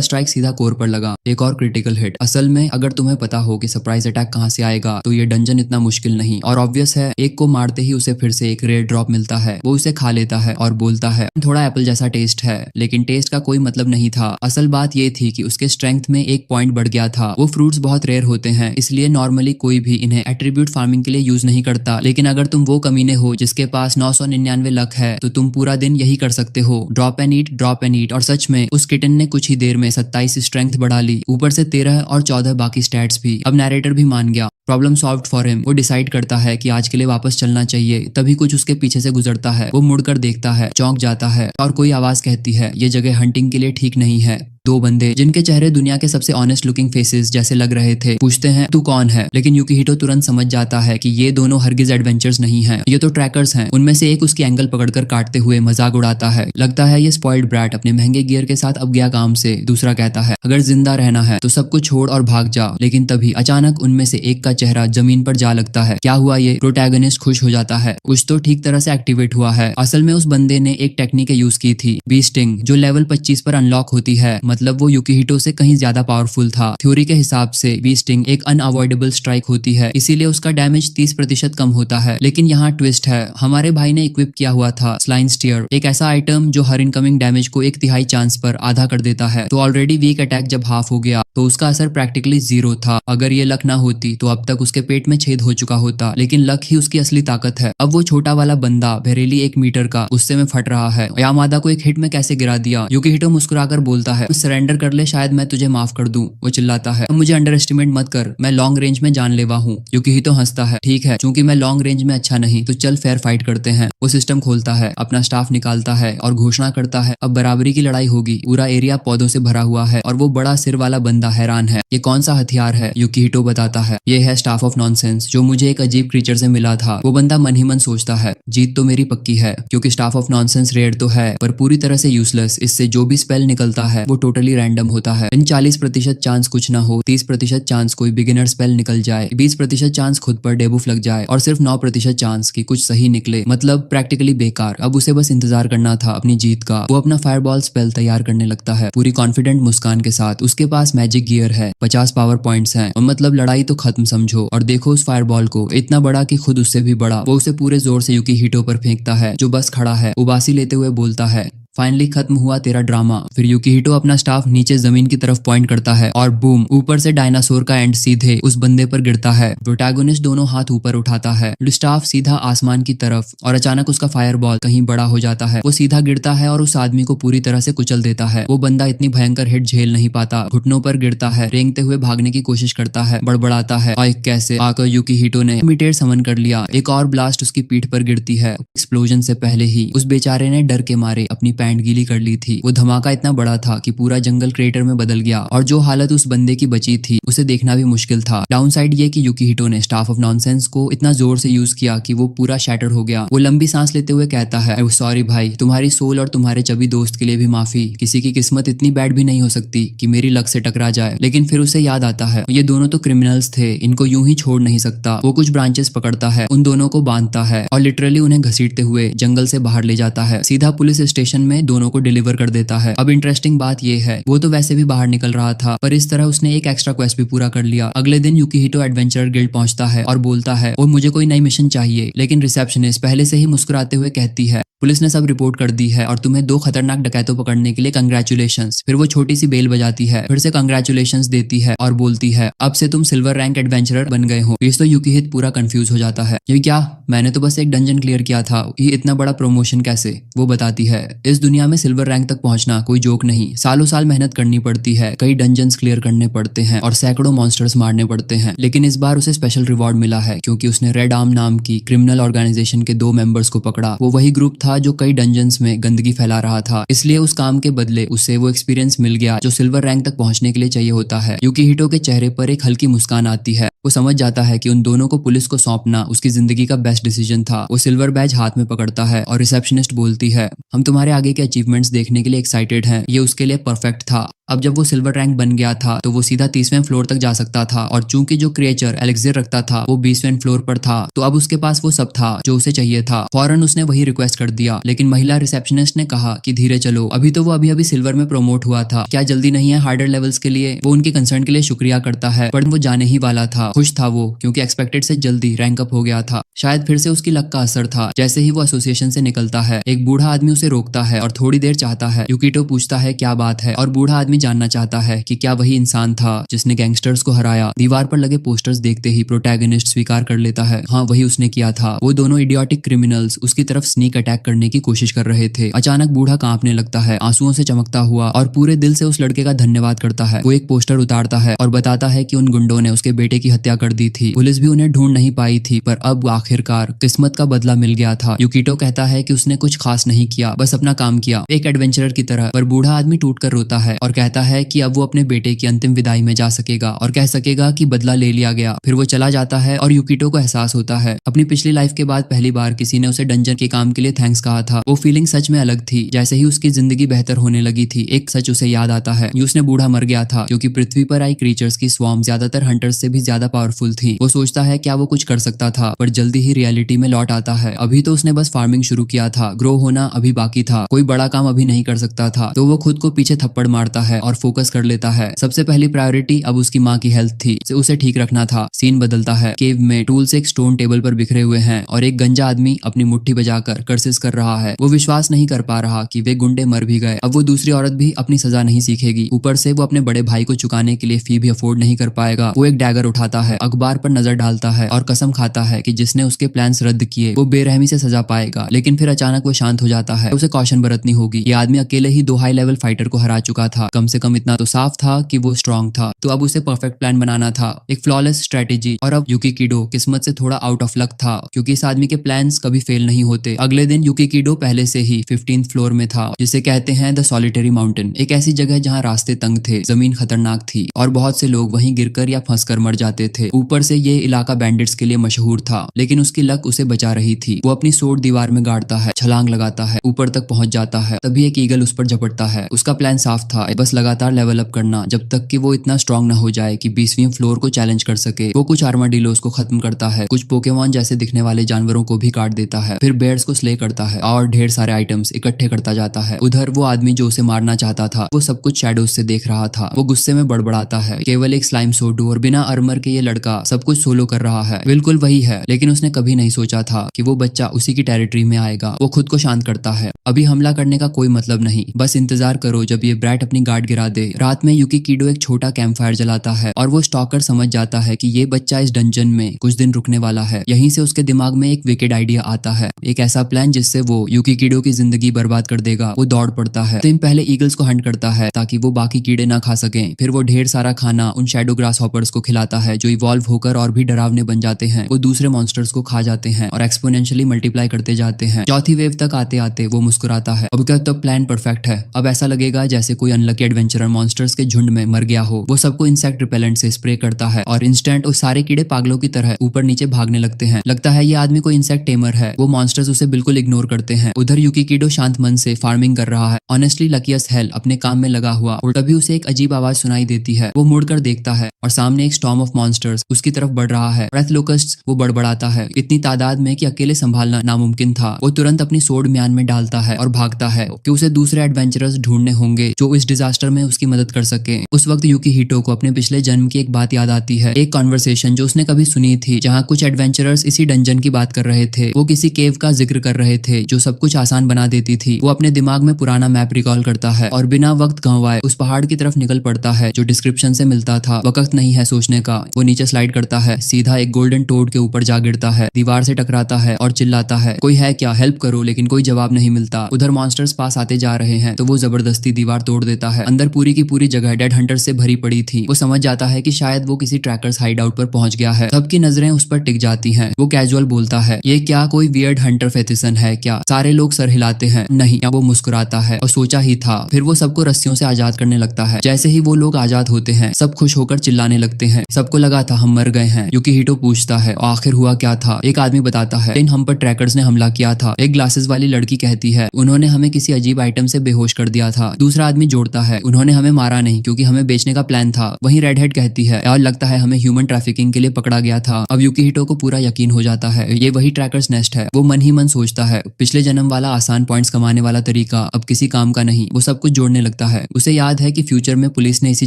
स्ट्राइक सीधा कोर पर लगा, एक और क्रिटिकल हिट। असल में अगर तुम्हें पता हो कि सरप्राइज अटैक कहाँ से आएगा तो ये डंजन इतना मुश्किल नहीं, और ऑब्वियस है एक को मारते ही उसे फिर से एक रेयर ड्रॉप मिलता है। वो उसे खा लेता है और बोलता है थोड़ा एप्पल जैसा टेस्ट है, लेकिन टेस्ट का कोई मतलब नहीं था। असल बात ये थी कि उसके स्ट्रेंथ में एक पॉइंट बढ़ गया था। वो फ्रूट्स बहुत रेयर होते हैं, इसलिए नॉर्मली कोई भी इन्हें एट्रीब्यूट फार्मिंग के लिए यूज नहीं करता, लेकिन अगर तुम वो कमीने हो जिसके पास 999 लक है तो तुम पूरा दिन यही कर सकते हो, ड्रॉप एंड ईट। और सच में उस किटन ने कुछ ही देर में 27 स्ट्रेंथ बढ़ा ली, ऊपर से 13 और 14 बाकी स्टैट्स भी। अब नैरेटर भी मान गया, प्रॉब्लम सॉल्व्ड फॉर हिम। वो डिसाइड करता है कि आज के लिए वापस चलना चाहिए। तभी कुछ उसके पीछे से गुजरता है। वो मुड़कर देखता है, चौंक जाता है और कोई आवाज कहती है, ये जगह हंटिंग के लिए ठीक नहीं है। 2 बंदे जिनके चेहरे दुनिया के सबसे ऑनेस्ट लुकिंग फेसेस जैसे लग रहे थे पूछते हैं तू कौन है, लेकिन यूकीहिटो तुरंत समझ जाता है कि ये दोनों हरगिज एडवेंचर्स नहीं हैं, ये तो ट्रैकर्स हैं। उनमें से एक उसकी एंगल पकड़कर काटते हुए मजाक उड़ाता है, लगता है ये स्पॉइल्ड ब्रैट अपने महंगे गियर के साथ अब गया काम से। दूसरा कहता है अगर जिंदा रहना है तो सब कुछ छोड़ और भाग जा। लेकिन तभी अचानक उनमें से एक का चेहरा जमीन पर जा लगता है। क्या हुआ ये? प्रोटैगनिस्ट खुश हो जाता है, कुछ तो ठीक तरह से एक्टिवेट हुआ है। असल में उस बंदे ने एक टेक्निक यूज की थी, बी स्टिंग, जो लेवल 25 पर अनलॉक होती है। मतलब वो यूकीहिटो से कहीं ज्यादा पावरफुल था। थ्योरी के हिसाब से बी स्टिंग एक अनअवॉइडेबल स्ट्राइक होती है, इसीलिए उसका डैमेज 30% कम होता है। लेकिन यहाँ ट्विस्ट है, हमारे भाई ने इक्विप किया हुआ था स्लाइन स्टीयर, एक ऐसा आइटम जो हर इनकमिंग डैमेज को 1/3 चांस पर आधा कर देता है। तो ऑलरेडी वीक अटैक जब हाफ हो गया तो उसका असर प्रैक्टिकली 0 था। अगर ये लक ना होती तो अब तक उसके पेट में छेद हो चुका होता, लेकिन लक ही उसकी असली ताकत है। अब वो छोटा वाला बंदा बरेली 1 मीटर का गुस्से में फट रहा है, यामादा को एक हिट में कैसे गिरा दिया। यूकीहिटो मुस्कुराकर बोलता है सरेंडर कर ले, शायद मैं तुझे माफ कर दूं। वो चिल्लाता है मुझे अंडर एस्टिमेट मत कर, मैं लॉन्ग रेंज में जानलेवा हूँ। यूकीहिटो हंसता है, ठीक है चूंकि मैं लॉन्ग रेंज में अच्छा नहीं तो चल फेयर फाइट करते हैं। वो सिस्टम खोलता है, अपना स्टाफ निकालता है और घोषणा करता है अब बराबरी की लड़ाई होगी। पूरा एरिया पौधों से भरा हुआ है और वो बड़ा सिर वाला बंदा हैरान है, ये कौन सा हथियार है? यूकीहिटो बताता है ये है स्टाफ ऑफ नॉनसेंस, जो मुझे एक अजीब क्रीचर से मिला था। वो बंदा मन ही मन सोचता है जीत तो मेरी पक्की है, क्योंकि स्टाफ ऑफ नॉनसेंस रेयर तो है पर पूरी तरह से यूजलेस। इससे जो भी स्पेल निकलता है वो टोटली रैंडम होता है। इन 40% चांस कुछ ना हो, 30% चांस कोई बिगिनर स्पेल निकल जाए, 20% चांस खुद पर डेबुफ लग जाए और सिर्फ 9% चांस की कुछ सही निकले। मतलब प्रैक्टिकली बेकार। अब उसे बस इंतजार करना था अपनी जीत का। वो अपना फायरबॉल स्पेल तैयार करने लगता है पूरी कॉन्फिडेंट मुस्कान के साथ। उसके पास मैजिक गियर है, 50 पावर पॉइंट्स हैं और मतलब लड़ाई तो खत्म समझो। और देखो उस फायरबॉल को, इतना बड़ा कि खुद उससे भी बड़ा। वो उसे पूरे जोर से यूकीहिटो पर फेंकता है जो बस खड़ा है। उबासी लेते हुए बोलता है फाइनली खत्म हुआ तेरा ड्रामा। फिर यूकीहिटो अपना स्टाफ नीचे जमीन की तरफ पॉइंट करता है और बूम, ऊपर से डायनासोर का एंड सीधे उस बंदे पर गिरता है। प्रोटैगोनिस्ट दोनों हाथ ऊपर उठाता है, स्टाफ सीधा आसमान की तरफ, और अचानक उसका फायरबॉल कहीं बड़ा हो जाता है। वो सीधा गिरता है और उस आदमी को पूरी तरह से कुचल देता है। वो बंदा इतनी भयंकर हिट झेल नहीं पाता, घुटनों पर गिरता है, रेंगते हुए भागने की कोशिश करता है, बड़बड़ाता है, और कैसे आकर यूकीहिटो ने इमीडिएट समन कर लिया। एक और ब्लास्ट उसकी पीठ पर गिरती है। एक्सप्लोजन से पहले ही उस बेचारे ने डर के मारे अपनी पैंट गीली कर ली थी। वो धमाका इतना बड़ा था कि पूरा जंगल क्रेटर में बदल गया, और जो हालत उस बंदे की बची थी उसे देखना भी मुश्किल था। डाउन साइड ये कि यूकीहिटो ने स्टाफ ऑफ नॉनसेंस को इतना जोर से यूज किया कि वो पूरा शैटर्ड हो गया। वो लंबी सांस लेते हुए कहता है, सॉरी भाई, तुम्हारी सोल और तुम्हारे चबी दोस्त के लिए भी माफी। किसी की किस्मत इतनी बैड भी नहीं हो सकती कि मेरी लक से टकरा जाए। लेकिन फिर उसे याद आता है ये दोनों तो क्रिमिनल्स थे, इनको यूं ही छोड़ नहीं सकता। वो कुछ ब्रांचेस पकड़ता है, उन दोनों को बांधता है और लिटरली उन्हें घसीटते हुए जंगल से बाहर ले जाता है। सीधा पुलिस स्टेशन में दोनों को डिलीवर कर देता है। अब इंटरेस्टिंग बात ये है, वो तो वैसे भी बाहर निकल रहा था, पर इस तरह उसने एक एक्स्ट्रा क्वेस्ट भी पूरा कर लिया। अगले दिन यूकीहिटो एडवेंचरर गिल्ड पहुंचता है और बोलता है वो मुझे कोई नई मिशन चाहिए, लेकिन रिसेप्शनिस्ट पहले से ही मुस्कुराते हुए कहती है पुलिस ने सब रिपोर्ट कर दी है और तुम्हें 2 खतरनाक डकैतों पकड़ने के लिए कंग्रेचुलेशंस। फिर वो छोटी सी बेल बजाती है, फिर से कंग्रेचुलेशंस देती है और बोलती है अब से तुम सिल्वर रैंक एडवेंचरर बन गए हो। तो यूकीहिट पूरा कंफ्यूज हो जाता है, ये क्या, मैंने तो बस एक डंजन क्लियर किया था, ये इतना बड़ा प्रमोशन कैसे? वो बताती है इस दुनिया में सिल्वर रैंक तक पहुंचना कोई जोक नहीं, सालों साल मेहनत करनी पड़ती है, कई डंजन्स क्लियर करने पड़ते हैं और सैकड़ों मॉन्स्टर्स मारने पड़ते हैं। लेकिन इस बार उसे स्पेशल रिवॉर्ड मिला है क्योंकि उसने रेड आर्म नाम की क्रिमिनल ऑर्गेनाइजेशन के 2 मेंबर्स को पकड़ा। वो वही ग्रुप था जो कई डंजन्स में गंदगी फैला रहा था, इसलिए उस काम के बदले उसे वो एक्सपीरियंस मिल गया जो सिल्वर रैंक तक पहुंचने के लिए चाहिए होता है। यूकीहिटो के चेहरे पर एक हल्की मुस्कान आती है। वो समझ जाता है कि उन दोनों को पुलिस को सौंपना उसकी जिंदगी का बेस्ट डिसीजन था। वो सिल्वर बैज हाथ में पकड़ता है और रिसेप्शनिस्ट बोलती है हम तुम्हारे आगे के अचीवमेंट्स देखने के लिए एक्साइटेड हैं, ये उसके लिए परफेक्ट था। अब जब वो सिल्वर रैंक बन गया था तो वो सीधा 30वें फ्लोर तक जा सकता था, और चूंकि जो क्रिएचर एलेक्जेर रखता था वो 20वें फ्लोर पर था, तो अब उसके पास वो सब था जो उसे चाहिए था। फौरन उसने वही रिक्वेस्ट कर दिया, लेकिन महिला रिसेप्शनिस्ट ने कहा कि धीरे चलो, अभी तो वो अभी सिल्वर में प्रमोट हुआ था, क्या जल्दी नहीं है हार्डर लेवल्स के लिए? वो उनके कंसर्न के लिए शुक्रिया करता है, पर वो जाने ही वाला था। खुश था वो क्योंकि एक्सपेक्टेड से जल्दी रैंक अप हो गया था। शायद फिर से उसकी लक का असर था। जैसे ही वो एसोसिएशन से निकलता है, एक बूढ़ा आदमी उसे रोकता है और थोड़ी देर चाहता है। यूकीहिटो पूछता है क्या बात है, और बूढ़ा आदमी जानना चाहता है कि क्या वही इंसान था जिसने गैंगस्टर्स को हराया। दीवार पर लगे पोस्टर्स देखते ही प्रोटैगनिस्ट स्वीकार कर लेता है, हाँ वही उसने किया था। वो दोनों इडियोटिक क्रिमिनल्स उसकी तरफ स्नीक अटैक करने की कोशिश कर रहे थे। अचानक बूढ़ा कांपने लगता है, आंसुओं से चमकता हुआ, और पूरे दिल से उस लड़के का धन्यवाद करता है। वो एक पोस्टर उतारता है और बताता है कि उन गुंडों ने उसके बेटे की हत्या कर दी थी। पुलिस भी उन्हें ढूंढ नहीं पाई थी, पर अब आखिरकार किस्मत का बदला मिल गया था। यूकीहिटो कहता है कि उसने कुछ खास नहीं किया, बस अपना काम किया एक एडवेंचरर की तरह। पर बूढ़ा आदमी टूटकर रोता है और कहता है कि अब वो अपने बेटे की अंतिम विदाई में जा सकेगा और कह सकेगा कि बदला ले लिया गया। फिर वो चला जाता है और यूकीहिटो को एहसास होता है अपनी पिछली लाइफ के बाद पहली बार किसी ने उसे डंजन के काम के लिए थैंक्स कहा था। वो फीलिंग सच में अलग थी। जैसे ही उसकी जिंदगी बेहतर होने लगी थी, एक सच उसे याद आता है, उसने बूढ़ा मर गया था क्योंकि पृथ्वी पर आई क्रीचर्स की स्वार्म ज्यादातर हंटर्स से भी ज्यादा पावरफुल थी। वो सोचता है क्या वो कुछ कर सकता था, पर जल्दी ही रियलिटी में लौट आता है। अभी तो उसने बस फार्मिंग शुरू किया था, ग्रो होना अभी बाकी था, कोई बड़ा काम अभी नहीं कर सकता था। तो वो खुद को पीछे थप्पड़ मारता है और फोकस कर लेता है। सबसे पहली प्रायोरिटी अब उसकी माँ की हेल्थ थी, उसे ठीक रखना था। सीन बदलता है, केव में टूल्स एक स्टोन टेबल पर बिखरे हुए हैं और एक गंजा आदमी अपनी मुट्ठी बजाकर कर्सेस कर रहा है। वो विश्वास नहीं कर पा रहा कि वे गुंडे मर भी गए। अब वो दूसरी औरत भी अपनी सजा नहीं सीखेगी, ऊपर से वो अपने बड़े भाई को चुकाने के लिए फी भी अफोर्ड नहीं कर पाएगा। वो एक डैगर उठाता है, अखबार पर नजर डालता है और कसम खाता है कि जिसने उसके प्लान्स रद्द किए वो बेरहमी से सजा पाएगा। लेकिन फिर अचानक वो शांत हो जाता है। उसे कॉशन बरतनी होगी। ये आदमी अकेले ही 2 हाई लेवल फाइटर को हरा चुका था। कम से कम इतना तो साफ था कि वो स्ट्रांग था। तो अब उसे परफेक्ट प्लान बनाना था, एक फ्लॉलेस स्ट्रेटेजी। और अब यूकीहिटो किस्मत से थोड़ा आउट ऑफ लक था क्योंकि इस आदमी के प्लान्स कभी फेल नहीं होते। अगले दिन यूकीहिटो पहले से ही 15th फ्लोर में था, जिसे कहते हैं द सॉलिटरी माउंटेन। एक ऐसी जगह जहाँ रास्ते तंग थे, जमीन खतरनाक थी और बहुत से लोग वहीं गिरकर या फंसकर मर जाते थे। ऊपर से ये इलाका बैंडिट्स के लिए मशहूर था, लेकिन उसकी लक उसे बचा रही थी। वो अपनी सोट दीवार में गाड़ता है, छलांग लगाता है, ऊपर तक पहुंच जाता है। तभी एक ईगल उस पर झपटता है। उसका प्लान साफ था, बस लगातार लेवल अप करना जब तक कि वो इतना स्ट्रांग न हो जाए कि 20वीं फ्लोर को चैलेंज कर सके। वो कुछ आर्माडिलोस को खत्म करता है, कुछ पोकेमॉन जैसे दिखने वाले जानवरों को भी काट देता है, फिर बेयर्स को स्ले करता है और ढेर सारे आइटम्स इकट्ठे करता जाता है। उधर वो आदमी जो उसे मारना चाहता था वो सब कुछ शैडोज से देख रहा था। वो गुस्से में बड़बड़ाता है, केवल एक स्लाइम सोडू और बिना आर्मर के ये लड़का सब कुछ सोलो कर रहा है। बिल्कुल वही है, लेकिन उसने कभी नहीं सोचा था कि वो बच्चा उसी की टेरिटरी में आएगा। वो खुद को शांत करता है, अभी हमला करने का कोई मतलब नहीं, बस इंतजार करो जब ये ब्रैट अपनी गार्ड गिरा दे। रात में युकिहिटो एक छोटा कैंप फायर जलाता है और वो स्टॉकर समझ जाता है कि ये बच्चा इस डंजन में कुछ दिन रुकने वाला है। यहीं से उसके दिमाग में एक विकेड आइडिया आता है, एक ऐसा प्लान जिससे वो युकिहिटो की जिंदगी बर्बाद कर देगा। वो दौड़ पड़ता है। टिम पहले ईगल्स को हंट करता है ताकि वो बाकी कीड़े ना खा सकें। फिर वो ढेर सारा खाना उन शैडो ग्रास हॉपर्स को खिलाता है जो इवॉल्व होकर और भी डरावने बन जाते हैं। वो दूसरे मॉन्स्टर्स को खा जाते हैं और एक्सपोनेंशियली मल्टीप्लाई करते जाते हैं। चौथी वेव तक आते आते वो मुस्कुराता है। अब क्या, तो प्लान परफेक्ट है। अब ऐसा लगेगा जैसे कोई अनलकी एडवेंचरर मॉन्स्टर्स के झुंड में मर गया हो। वो सबको इंसेक्ट रिपेलेंट से स्प्रे करता है और इंस्टेंट उस सारे कीड़े पागलों की तरह ऊपर नीचे भागने लगते हैं। लगता है ये आदमी कोई इंसेक्ट टेमर है। वो मॉन्स्टर्स उसे बिल्कुल इग्नोर करते हैं। उधर युकिहिटो शांत मन से फार्मिंग कर रहा है, ऑनेस्टली लकी एज हेल अपने काम में लगा हुआ। और तभी उसे एक अजीब आवाज सुनाई देती है। वो मुड़कर देखता है और सामने एक स्टॉर्म ऑफ मॉन्स्टर्स उसकी तरफ बढ़ रहा है। ब्रेथ लोकस्ट्स वो बड़बड़ाता है इतनी तादाद में कि अकेले संभालना नामुमकिन था। वो तुरंत अपनी सोड म्यान में डालता है और भागता है कि उसे दूसरे एडवेंचरर्स ढूंढने होंगे जो इस डिजास्टर में उसकी मदद कर सके। उस वक्त युकिहिटो को अपने पिछले जन्म की एक बात याद आती है, एक कॉन्वर्सेशन जो उसने कभी सुनी थी जहाँ कुछ एडवेंचरर्स इसी डंजन की बात कर रहे थे। वो किसी केव का जिक्र कर रहे थे जो सब कुछ आसान बना देती थी। वो अपने दिमाग में पुराना मैप रिकॉल करता है और बिना वक्त गंवाए उस पहाड़ की तरफ निकल पड़ता है जो डिस्क्रिप्शन से मिलता था। वक्त नहीं है सोचने का। वो नीचे स्लाइड करता है, सीधा एक गोल्डन टोड के ऊपर जा गिरता है, दीवार से टकराता है और चिल्लाता है, कोई है क्या, हेल्प करो। लेकिन कोई जवाब नहीं मिलता। उधर मॉन्स्टर्स पास आते जा रहे हैं तो वो जबरदस्ती दीवार तोड़ देता है। अंदर पूरी की पूरी जगह डेड हंटर से भरी पड़ी थी। वो समझ जाता है कि शायद वो किसी ट्रैकर्स हाइड आउट पर पहुंच गया है। सबकी नजरें उस पर टिक जाती हैं। वो कैजुअल बोलता है, ये क्या कोई वियर्ड हंटर फेथिसन है क्या? सारे लोग सर हिलाते हैं। नहीं। वो मुस्कुराता है और सोचा ही था। फिर वो सबको रस्सियों से आजाद करने लगता है। जैसे ही वो लोग आजाद होते हैं सब खुश होकर चिल्लाने लगते हैं। सबको लगा था हम मर गए हैं। युकिहिटो पूछता है, आखिर हुआ क्या था? एक आदमी बताता है, इन हम पर ट्रैकर्स ने हमला किया था। एक ग्लासेस वाली लड़की कहती है, उन्होंने हमें किसी अजीब आइटम से बेहोश कर दिया था। दूसरा आदमी जोड़ता है, उन्होंने हमें मारा नहीं क्योंकि हमें बेचने का प्लान था। वहीं रेड हेड कहती है, और लगता है हमें ह्यूमन ट्रैफिकिंग के लिए पकड़ा गया था। अब युकिहिटो को पूरा यकीन हो जाता है ये वही ट्रैकर्स नेस्ट है। वो मन ही मन सोचता है, पिछले जन्म वाला आसान पॉइंट्स कमाने वाला तरीका अब किसी काम का नहीं। वो सब कुछ जोड़ने लगता है। उसे याद है कि फ्यूचर में पुलिस ने इसी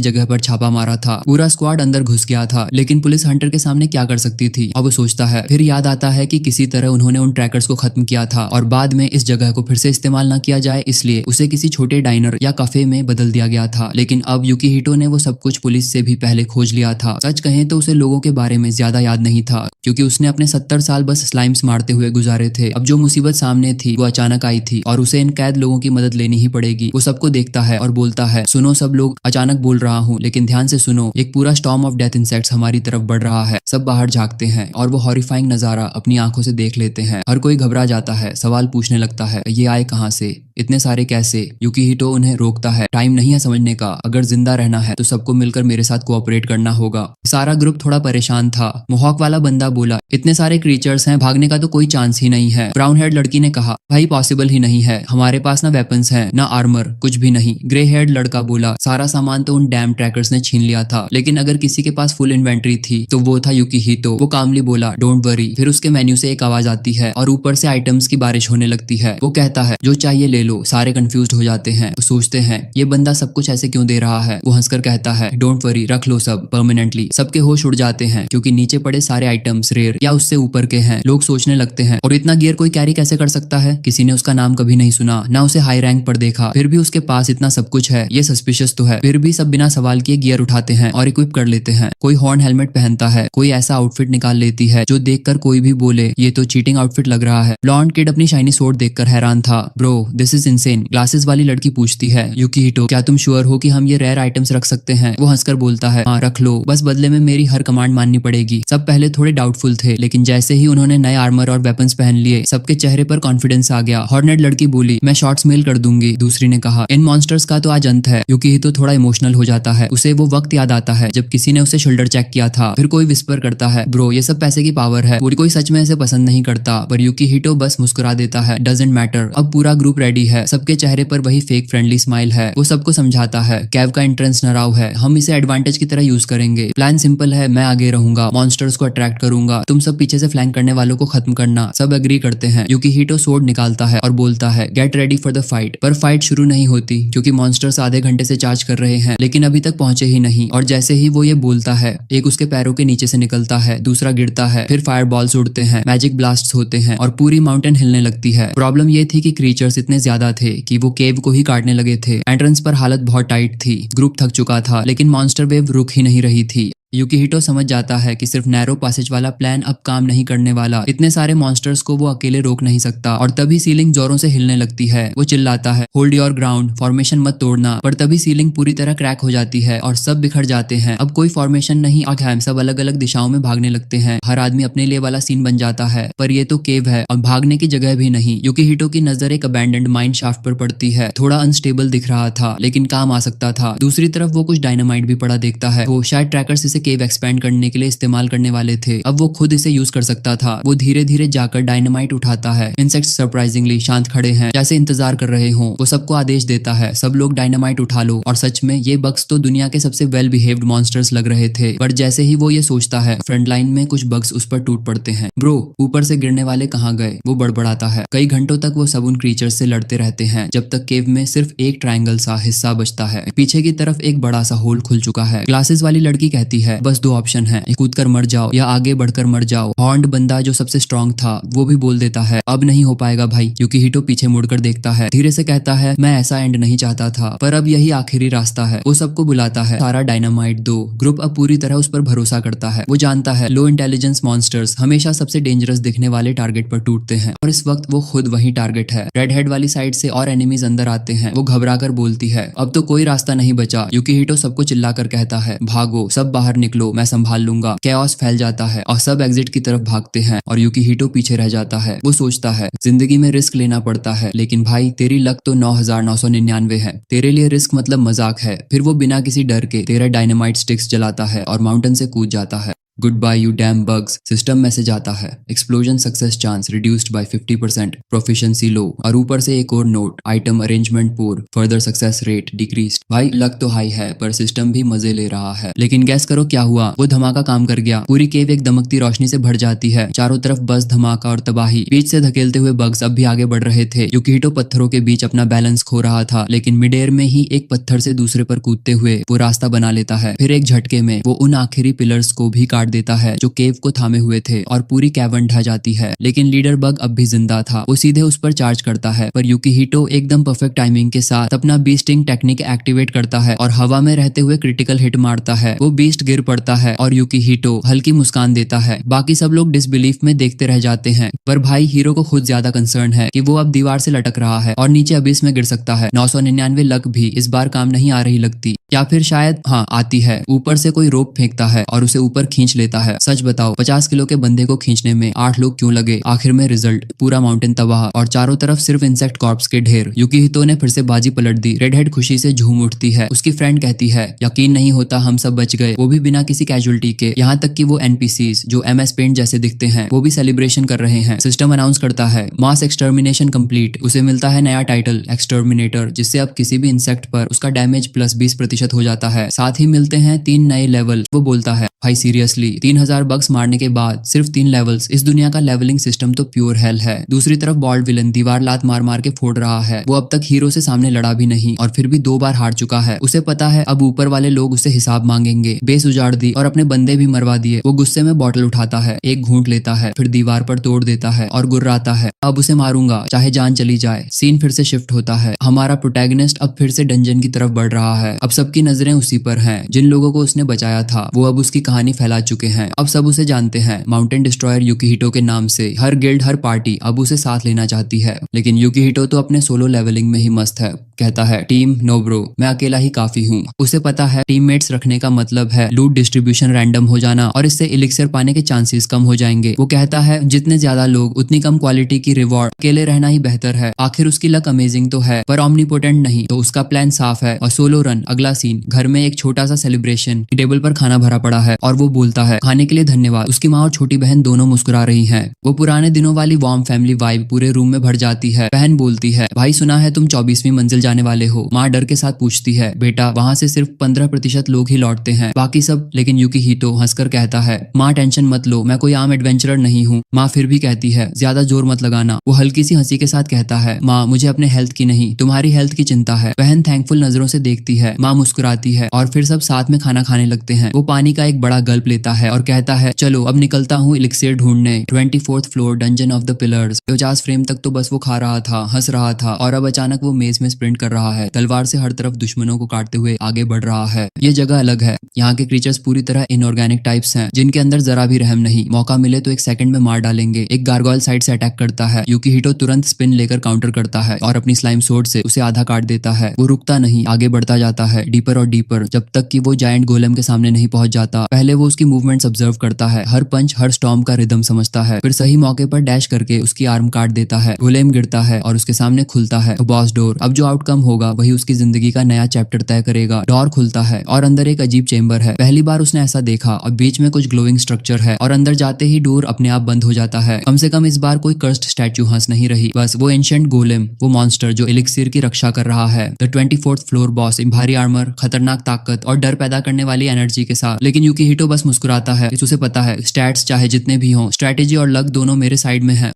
जगह पर छापा मारा था। पूरा स्क्वाड अंदर घुस गया था लेकिन पुलिस हंटर के सामने क्या कर सकती थी। अब वो सोचता है, फिर याद आता है कि किसी तरह उन्होंने उन ट्रैकर्स को खत्म किया था और बाद में इस जगह को फिर से इस्तेमाल ना किया जाए इसलिए उसे किसी छोटे डाइनर या कैफे में बदल दिया गया था। लेकिन अब युकिहिटो ने वो सब कुछ पुलिस से भी पहले खोज लिया था। सच कहें तो उसे लोगों के बारे में ज्यादा याद नहीं था क्योंकि उसने अपने 70 साल बस स्लाइम्स मारते हुए गुजारे थे। अब जो मुसीबत सामने थी वो अचानक आई थी और उसे इन कैद लोगों की मदद लेनी ही पड़ेगी। वो सबको देखता है और बोलता है, सुनो सब लोग, अचानक बोल रहा हूँ लेकिन ध्यान से सुनो, एक पूरा स्टॉर्म ऑफ डेथ इंसेक्ट्स हमारी तरफ बढ़ रहा है। सब बाहर झांकते हैं और वो हॉरिफाइंग नजारा अपनी आंखों से देख लेते हैं। हर कोई घबरा जाता है, सवाल पूछने लगता है, ये आए कहाँ से, इतने सारे कैसे? युकिहिटो उन्हें रोकता है, टाइम नहीं है समझने का, अगर जिंदा रहना है तो सबको मिलकर मेरे साथ कोऑपरेट करना होगा। सारा ग्रुप थोड़ा परेशान था। मोहॉक वाला बंदा बोला, इतने सारे क्रीचर्स हैं, भागने का तो कोई चांस ही नहीं है। ब्राउन हेड लड़की ने कहा, भाई पॉसिबल ही नहीं है, हमारे पास ना वेपन्स हैं ना आर्मर, कुछ भी नहीं। ग्रे हेड लड़का बोला, सारा सामान तो उन डैम ट्रैकर्स ने छीन लिया था, लेकिन अगर किसी के पास फुल इन्वेंट्री थी तो वो था युकिहिटो। वो कामली बोला, डोंट वरी। फिर उसके मेन्यू से एक आवाज आती है और ऊपर से आइटम्स की बारिश होने लगती है। वो कहता है, जो चाहिए ले लो। सारे कंफ्यूज्ड हो जाते हैं। वो सोचते हैं, ये बंदा सब कुछ ऐसे क्यों दे रहा है? वो हंसकर कहता है, डोंट वरी, रख लो सब परमानेंटली। सबके होश उड़ जाते हैं क्योंकि नीचे पड़े सारे आइटम्स रेयर या उससे ऊपर के हैं। लोग सोचने लगते हैं, और इतना गियर कोई कैरी कैसे कर सकता है? किसी ने उसका नाम कभी नहीं सुना, ना उसे हाई रैंक पर देखा, फिर भी उसके पास इतना सब कुछ है, ये सस्पिशियस तो है। फिर भी सब बिना सवाल किए गियर उठाते हैं और इक्विप कर लेते हैं। कोई हॉर्न हेलमेट पहनता है, कोई ऐसा आउटफिट निकाल लेती है जो देखकर कोई भी बोले, ये तो चीटिंग आउटफिट लग रहा है। ब्लॉन्ड किड अपनी शाइनी सोर्ड देखकर हैरान था। Bro this is insane. Glasses वाली लड़की पूछती है, युकिहिटो क्या तुम श्योर हो कि हम ये रेयर आइटम्स रख सकते हैं? वो हंसकर बोलता है, हाँ रख लो, बस बदले में मेरी हर कमांड माननी पड़ेगी। सब पहले थोड़े डाउटफुल थे लेकिन जैसे ही उन्होंने नए आर्मर और वेपन्स पहन लिए सबके चेहरे पर कॉन्फिडेंस आ गया। हॉर्नेट लड़की बोली, मैं शॉर्ट्स मेल कर दूंगी। दूसरी ने कहा, इन मॉन्स्टर्स का तो आज अंत है। युकिहिटो थोड़ा इमोशनल हो जाता है। उसे वो वक्त याद आता है जब किसी ने उसे शोल्डर चेक किया था। फिर कोई विस्पर करता है, ब्रो ये सब पैसे की पावर है, कोई सच में ऐसे पसंद नहीं करता। पर युकिहिटो बस मुस्कुरा देता है, डजंट मैटर। अब पूरा ग्रुप रेडी है, सबके चेहरे पर वही फेक फ्रेंडली स्माइल है। वो सबको समझाता है, कैव का एंट्रेंस नराव है, हम इसे एडवांटेज की तरह यूज करेंगे। प्लान सिंपल है, मैं आगे रहूंगा, मॉन्स्टर्स को अट्रैक्ट करूंगा, तुम सब पीछे से फ्लैंक करने वालों को खत्म करना। सब एग्री करते हैं। युकिहिटो सोर्ड निकालता है और बोलता है, get ready for the fight. पर फाइट शुरू नहीं होती क्योंकि मॉन्स्टर्स आधे घंटे से चार्ज कर रहे हैं लेकिन अभी तक पहुंचे ही नहीं। और जैसे ही वो ये बोलता है, एक उसके पैरों के नीचे से निकलता है, दूसरा गिरता है, फिर फायर फायर बॉल्स उड़ते हैं, मैजिक ब्लास्ट्स होते हैं और पूरी माउंटेन हिलने लगती है। प्रॉब्लम ये थी कि क्रीचर्स इतने ज्यादा थे कि वो केव को ही काटने लगे थे। एंट्रेंस पर हालत बहुत टाइट थी, ग्रुप थक चुका था, लेकिन मॉन्स्टर वेव रुक ही नहीं रही थी। यूकीहिटो समझ जाता है कि सिर्फ नैरो पैसेज वाला प्लान अब काम नहीं करने वाला। इतने सारे मॉन्स्टर्स को वो अकेले रोक नहीं सकता। और तभी सीलिंग जोरों से हिलने लगती है। वो चिल्लाता है, होल्ड योर ग्राउंड, फॉर्मेशन मत तोड़ना। पर तभी सीलिंग पूरी तरह क्रैक हो जाती है और सब बिखर जाते हैं। अब कोई फॉर्मेशन नहीं, और सब अलग अलग दिशाओं में भागने लगते हैं। हर आदमी अपने लिए वाला सीन बन जाता है। पर ये तो केव है और भागने की जगह भी नहीं। यूकीहिटो की नजर एक अबैंडन्ड माइन शाफ्ट पर पड़ती है। थोड़ा अनस्टेबल दिख रहा था, लेकिन काम आ सकता था। दूसरी तरफ वो कुछ डायनामाइट भी पड़ा देखता है। वो शायद ट्रैकर्स इसे केव एक्सपैंड करने के लिए इस्तेमाल करने वाले थे। अब वो खुद इसे यूज कर सकता था। वो धीरे धीरे जाकर डायनामाइट उठाता है। इंसेक्ट्स सरप्राइजिंगली शांत खड़े हैं, जैसे इंतजार कर रहे हों। वो सबको आदेश देता है, सब लोग डायनामाइट उठा लो। और सच में ये बग्स तो दुनिया के सबसे वेल बिहेव्ड मॉन्स्टर्स लग रहे थे। पर जैसे ही वो ये सोचता है, फ्रंट लाइन में कुछ बग्स उस पर टूट पड़ते हैं। ब्रो, ऊपर से गिरने वाले कहाँ गए? वो बड़बड़ाता है। कई घंटों तक वो सब उन क्रीचर्स से लड़ते रहते हैं, जब तक केव में सिर्फ एक ट्रायंगल सा हिस्सा बचता है। पीछे की तरफ एक बड़ा सा होल खुल चुका है। ग्लासेस वाली लड़की कहती है, बस दो ऑप्शन है, कूद कर मर जाओ या आगे बढ़कर मर जाओ। हॉर्न्ड बंदा जो सबसे स्ट्रॉन्ग था, वो भी बोल देता है, अब नहीं हो पाएगा भाई। यूकीहिटो पीछे मुड़कर देखता है, धीरे से कहता है, मैं ऐसा एंड नहीं चाहता था, पर अब यही आखिरी रास्ता है। वो सबको बुलाता है, सारा डायनामाइट दो। ग्रुप अब पूरी तरह उस पर भरोसा करता है। वो जानता है लो इंटेलिजेंस मॉन्स्टर्स हमेशा सबसे डेंजरस दिखने वाले टारगेट पर टूटते हैं, और इस वक्त वो खुद वही टारगेट है। रेड हेड वाली साइड से और एनिमीज अंदर आते हैं। वो घबरा कर बोलती है, अब तो कोई रास्ता नहीं बचा। यूकीहिटो सबको चिल्लाकर कहता है, भागो, सब बाहर निकलो, मैं संभाल लूंगा। कैओस फैल जाता है और सब एग्जिट की तरफ भागते हैं और यूकीहिटो पीछे रह जाता है। वो सोचता है, जिंदगी में रिस्क लेना पड़ता है, लेकिन भाई तेरी लक तो 9999 है। तेरे लिए रिस्क मतलब मजाक है। फिर वो बिना किसी डर के 13 डायनामाइट स्टिक्स जलाता है और माउंटेन से कूद जाता है। Good bye you damn bugs, system message आता है। Explosion success chance reduced by 50%, proficiency low. और ऊपर से एक और नोट, item arrangement poor, further success rate decreased. भाई लक तो हाई है, पर सिस्टम भी मजे ले रहा है। लेकिन गैस करो क्या हुआ? वो धमाका काम कर गया। पूरी केव एक दमकती रोशनी से भर जाती है। चारों तरफ बस धमाका और तबाही। बीच से धकेलते हुए बग्स अब भी आगे बढ़ रहे थे। यूकीहिटो पत्थरों के बीच अपना बैलेंस खो रहा था, लेकिन मिड एयर में ही एक पत्थर से दूसरे पर कूदते हुए वो रास्ता बना लेता है। फिर एक झटके में वो उन आखिरी पिलर्स को भी काट देता है जो केव को थामे हुए थे, और पूरी कैवर्न ढह जाती है। लेकिन लीडर बग अब भी जिंदा था। वो सीधे उस पर चार्ज करता है, पर यूकीहिटो एकदम परफेक्ट टाइमिंग के साथ अपना बीस्टिंग टेक्निक एक्टिवेट करता है और हवा में रहते हुए क्रिटिकल हिट मारता है। वो बीस्ट गिर पड़ता है और यूकीहिटो हल्की मुस्कान देता है। बाकी सब लोग डिसबिलीफ में देखते रह जाते हैं, पर भाई हीरो को खुद ज्यादा कंसर्न है कि वो अब दीवार से लटक रहा है और नीचे अबिस में गिर सकता है। 999 लक भी इस बार काम नहीं आ रही लगती, या फिर शायद हाँ आती है। ऊपर से कोई रोप फेंकता है और उसे ऊपर खींच लेता है। सच बताओ, 50 किलो के बंदे को खींचने में 8 लोग क्यों लगे? आखिर में रिजल्ट, पूरा माउंटेन तबाह और चारों तरफ सिर्फ इंसेक्ट कॉर्प्स के ढेर। यूकीहिटो ने फिर से बाजी पलट दी। रेड हेड खुशी से झूम उठती है। उसकी फ्रेंड कहती है, यकीन नहीं होता हम सब बच गए, वो भी बिना किसी कैजुअलिटी के। यहाँ तक कि वो एनपीसीज जो MS पेंट जैसे दिखते हैं, वो भी सेलिब्रेशन कर रहे हैं। सिस्टम अनाउंस करता है, मास एक्सटर्मिनेशन कंप्लीट। उसे मिलता है नया टाइटल, एक्सटर्मिनेटर, जिससे अब किसी भी इंसेक्ट पर उसका डैमेज प्लस 20% हो जाता है। साथ ही मिलते हैं 3 नए लेवल। वो बोलता है, भाई सीरियसली 3000 बग्स मारने के बाद सिर्फ 3 लेवल्स? इस दुनिया का लेवलिंग सिस्टम तो प्योर हेल है। दूसरी तरफ बॉल्ड विलन दीवार लात मार मार के फोड़ रहा है। वो अब तक हीरो से सामने लड़ा भी नहीं और फिर भी 2 बार हार चुका है। उसे पता है अब ऊपर वाले लोग उससे हिसाब मांगेंगे। बेस उजाड़ दी और अपने बंदे भी मरवा दिए। वो गुस्से में बॉटल उठाता है, एक घूंट लेता है, फिर दीवार पर तोड़ देता है और गुर्राता है, अब उसे मारूंगा चाहे जान चली जाए। सीन फिर से शिफ्ट होता है। हमारा प्रोटैगनिस्ट अब फिर से डंजन की तरफ बढ़ रहा है। अब सबकी नजरें उसी पर हैं। जिन लोगों को उसने बचाया था वो अब उसकी कहानी फैला चुके हैं। अब सब उसे जानते हैं माउंटेन डिस्ट्रॉयर यूकीहिटो के नाम से। हर गिल्ड, हर पार्टी अब उसे साथ लेना चाहती है। लेकिन यूकीहिटो तो अपने सोलो लेवलिंग में ही मस्त है। कहता है, टीम नो ब्रो, मैं अकेला ही काफी हूँ। उसे पता है टीममेट्स रखने का मतलब है लूट डिस्ट्रीब्यूशन रैंडम हो जाना और इससे एलिक्सर पाने के चांसेस कम हो जाएंगे। वो कहता है, जितने ज्यादा लोग उतनी कम क्वालिटी की रिवॉर्ड। अकेले रहना ही बेहतर है। आखिर उसकी लक अमेजिंग तो है, पर ऑमनीपोटेंट नहीं। तो उसका प्लान साफ है और सोलो रन। अगला सीन, घर में एक छोटा सा सेलिब्रेशन। टेबल पर खाना भरा पड़ा है और वो बोलता है, खाने के लिए धन्यवाद। उसकी माँ और छोटी बहन दोनों मुस्कुरा रही हैं। वो पुराने दिनों वाली वार्म फैमिली वाइब पूरे रूम में भर जाती है। बहन बोलती है, भाई सुना है तुम 24वीं मंजिल जाने वाले हो। माँ डर के साथ पूछती है, बेटा वहाँ से सिर्फ 15% लोग ही लौटते हैं, बाकी सब। लेकिन यूकीहिटो हंसकर कहता है, माँ टेंशन मत लो, मैं कोई आम एडवेंचरर नहीं हूँ। माँ फिर भी कहती है, ज्यादा जोर मत लगाना। वो हल्की सी हंसी के साथ कहता है, माँ मुझे अपने हेल्थ की नहीं तुम्हारी हेल्थ की चिंता है। बहन थैंकफुल नजरों से देखती है। माँ मुस्कुराती है और फिर सब साथ में खाना खाने लगते हैं। वो पानी का एक बड़ा गल्प लेता देता है और कहता है चलो अब निकलता हूँ इलिक्सिर ढूंढने 24th floor dungeon of the pillars. 50 frame तक तो बस वो खा रहा था, हंस रहा था और अब अचानक वो मेज में स्प्रिंट कर रहा है, तलवार से हर तरफ दुश्मनों को काटते हुए आगे बढ़ रहा है। ये जगह अलग है, यहाँ के क्रीचर्स पूरी तरह इनऑर्गेनिक टाइप्स हैं जिनके अंदर जरा भी रहम नहीं, मौका मिले तो एक सेकंड में मार डालेंगे। एक गार्गोयल साइड से अटैक करता है, यूकीहिटो तुरंत स्पिन लेकर काउंटर करता है और अपनी स्लाइम सोर्ड से उसे आधा काट देता है। वो रुकता नहीं, आगे बढ़ता जाता है डीपर और डीपर, जब तक कि वो जायंट गोलेम के सामने नहीं पहुंच जाता। पहले वो उसकी मूवमेंट्स ऑब्जर्व करता है, हर पंच हर स्टॉर्म का रिदम समझता है, फिर सही मौके पर डैश करके उसकी आर्म काट देता है। गोलेम गिरता है और उसके सामने खुलता है बॉस डोर। अब जो आउटकम होगा वही उसकी जिंदगी का नया चैप्टर तय करेगा। डोर खुलता है और अंदर एक अजीब चेंबर है, पहली बार उसने ऐसा देखा, और बीच में कुछ ग्लोइंग स्ट्रक्चर है और अंदर जाते ही डोर अपने आप बंद हो जाता है। कम से कम इस बार कोई कर्स्ड स्टैचू हंस नहीं रही, बस वो एंशिएंट गोलेम, वो मॉन्स्टर जो एलिक्सिर की रक्षा कर रहा है। द 24th फ्लोर बॉस, भारी आर्मर, खतरनाक ताकत और डर पैदा करने वाली एनर्जी के साथ। लेकिन यूकीहिटो बस मुस्कुराता है, उसे पता है स्टैट्स चाहे जितने भी हों, स्ट्रैटेजी और लक दोनों मेरे साइड में है।